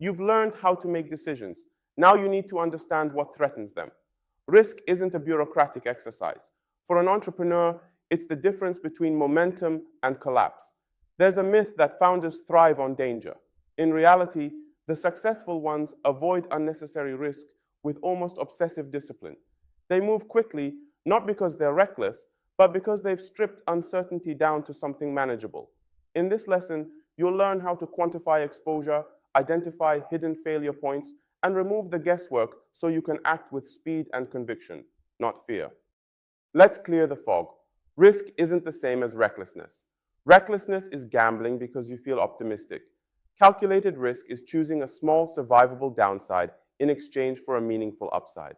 You've learned how to make decisions. Now you need to understand what threatens them. Risk isn't a bureaucratic exercise. For an entrepreneur, it's the difference between momentum and collapse. There's a myth that founders thrive on danger. In reality, the successful ones avoid unnecessary risk with almost obsessive discipline. They move quickly, not because they're reckless, but because they've stripped uncertainty down to something manageable. In this lesson, you'll learn how to quantify exposure, identify hidden failure points, and remove the guesswork so you can act with speed and conviction, not fear. Let's clear the fog. Risk isn't the same as recklessness. Recklessness is gambling because you feel optimistic. Calculated risk is choosing a small survivable downside in exchange for a meaningful upside.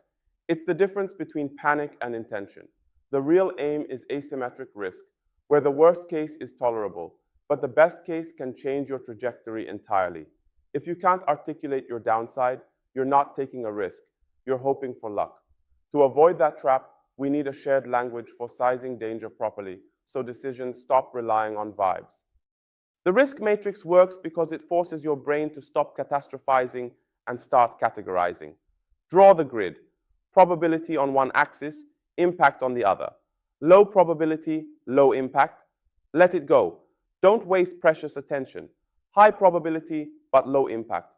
It's the difference between panic and intention. The real aim is asymmetric risk, where the worst case is tolerable, but the best case can change your trajectory entirely. If you can't articulate your downside, you're not taking a risk, you're hoping for luck. To avoid that trap, we need a shared language for sizing danger properly, so decisions stop relying on vibes. The risk matrix works because it forces your brain to stop catastrophizing and start categorizing. Draw the grid. Probability on one axis, impact on the other. Low probability, low impact. Let it go. Don't waste precious attention. High probability, but low impact.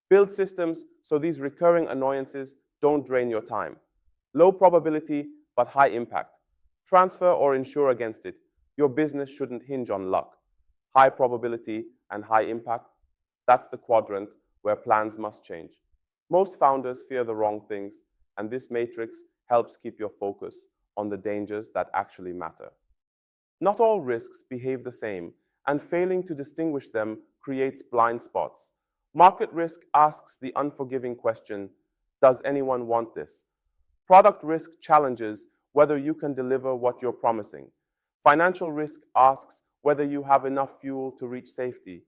Build systems so these recurring annoyances don't drain your time. Low probability, but high impact. Transfer or insure against it. Your business shouldn't hinge on luck. High probability and high impact, that's the quadrant where plans must change. Most founders fear the wrong things, and this matrix helps keep your focus on the dangers that actually matter. Not all risks behave the same, and failing to distinguish them creates blind spots. Market risk asks the unforgiving question, does anyone want this? Product risk challenges whether you can deliver what you're promising. Financial risk asks whether you have enough fuel to reach safety.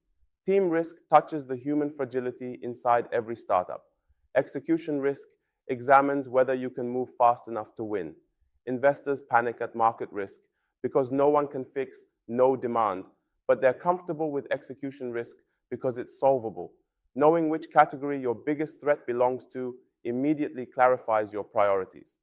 Team risk touches the human fragility inside every startup. Execution risk examines whether you can move fast enough to win. Investors panic at market risk because no one can fix no demand, but they're comfortable with execution risk because it's solvable. Knowing which category your biggest threat belongs to immediately clarifies your priorities.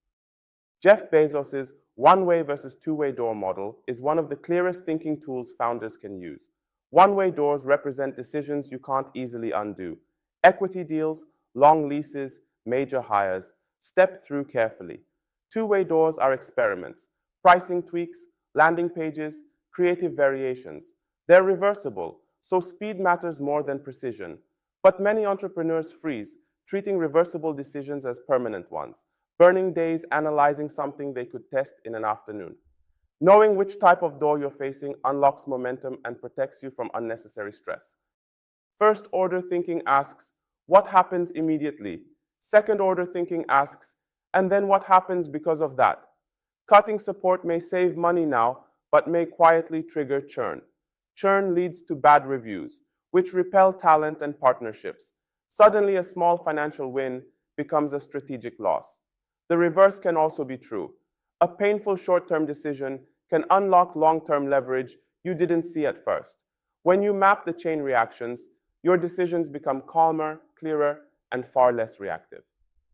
Jeff Bezos's one-way versus two-way door model is one of the clearest thinking tools founders can use. One-way doors represent decisions you can't easily undo. Equity deals, long leases, major hires. Step through carefully. Two-way doors are experiments, pricing tweaks, landing pages, creative variations. They're reversible, so speed matters more than precision. But many entrepreneurs freeze, treating reversible decisions as permanent ones, burning days analyzing something they could test in an afternoon. Knowing which type of door you're facing unlocks momentum and protects you from unnecessary stress. First-order thinking asks, what happens immediately? Second-order thinking asks, and then what happens because of that? Cutting support may save money now, but may quietly trigger churn. Churn leads to bad reviews, which repel talent and partnerships. Suddenly, a small financial win becomes a strategic loss. The reverse can also be true. A painful short-term decision can unlock long-term leverage you didn't see at first. When you map the chain reactions, your decisions become calmer, clearer, and far less reactive.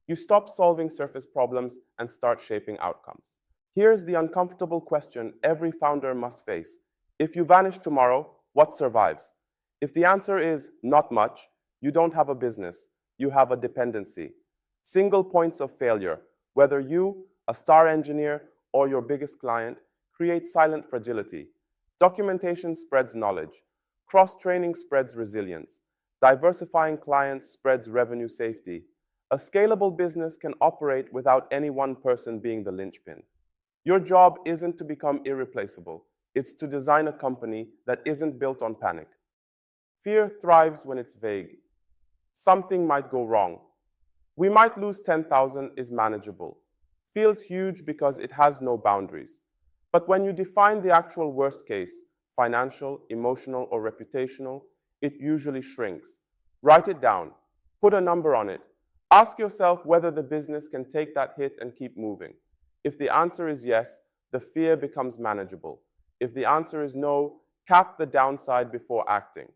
You stop solving surface problems and start shaping outcomes. Here's the uncomfortable question every founder must face. If you vanish tomorrow, what survives? If the answer is not much, you don't have a business, you have a dependency. Single points of failure, whether you, a star engineer, or your biggest client, create silent fragility. Documentation spreads knowledge. Cross-training spreads resilience. Diversifying clients spreads revenue safety. A scalable business can operate without any one person being the linchpin. Your job isn't to become irreplaceable. It's to design a company that isn't built on panic. Fear thrives when it's vague. Something might go wrong. We might lose 10,000 is manageable. Feels huge because it has no boundaries. But when you define the actual worst case, financial, emotional, or reputational, it usually shrinks. Write it down. Put a number on it. Ask yourself whether the business can take that hit and keep moving. If the answer is yes, the fear becomes manageable. If the answer is no, cap the downside before acting.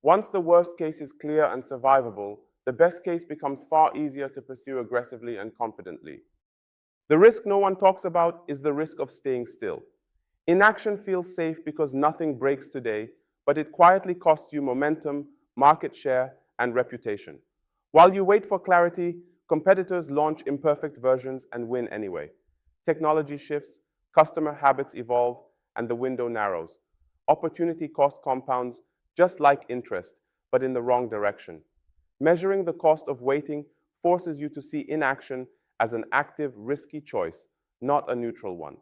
Once the worst case is clear and survivable, the best case becomes far easier to pursue aggressively and confidently. The risk no one talks about is the risk of staying still. Inaction feels safe because nothing breaks today, but it quietly costs you momentum, market share, and reputation. While you wait for clarity, competitors launch imperfect versions and win anyway. Technology shifts, customer habits evolve, and the window narrows. Opportunity cost compounds just like interest, but in the wrong direction. Measuring the cost of waiting forces you to see inaction as an active, risky choice, not a neutral one.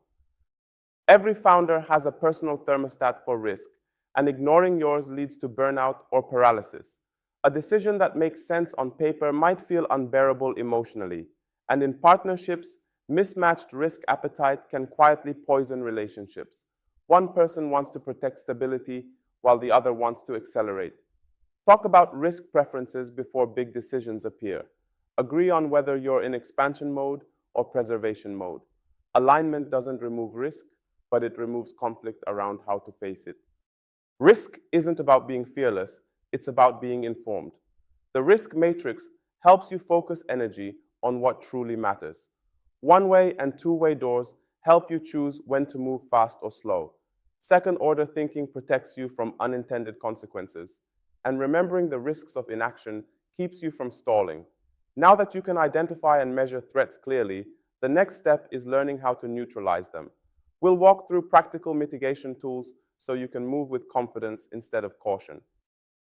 Every founder has a personal thermostat for risk, and ignoring yours leads to burnout or paralysis. A decision that makes sense on paper might feel unbearable emotionally, and in partnerships, mismatched risk appetite can quietly poison relationships. One person wants to protect stability while the other wants to accelerate. Talk about risk preferences before big decisions appear. Agree on whether you're in expansion mode or preservation mode. Alignment doesn't remove risk, but it removes conflict around how to face it. Risk isn't about being fearless, it's about being informed. The risk matrix helps you focus energy on what truly matters. One-way and two-way doors help you choose when to move fast or slow. Second-order thinking protects you from unintended consequences. And remembering the risks of inaction keeps you from stalling. Now that you can identify and measure threats clearly, the next step is learning how to neutralize them. We'll walk through practical mitigation tools so you can move with confidence instead of caution.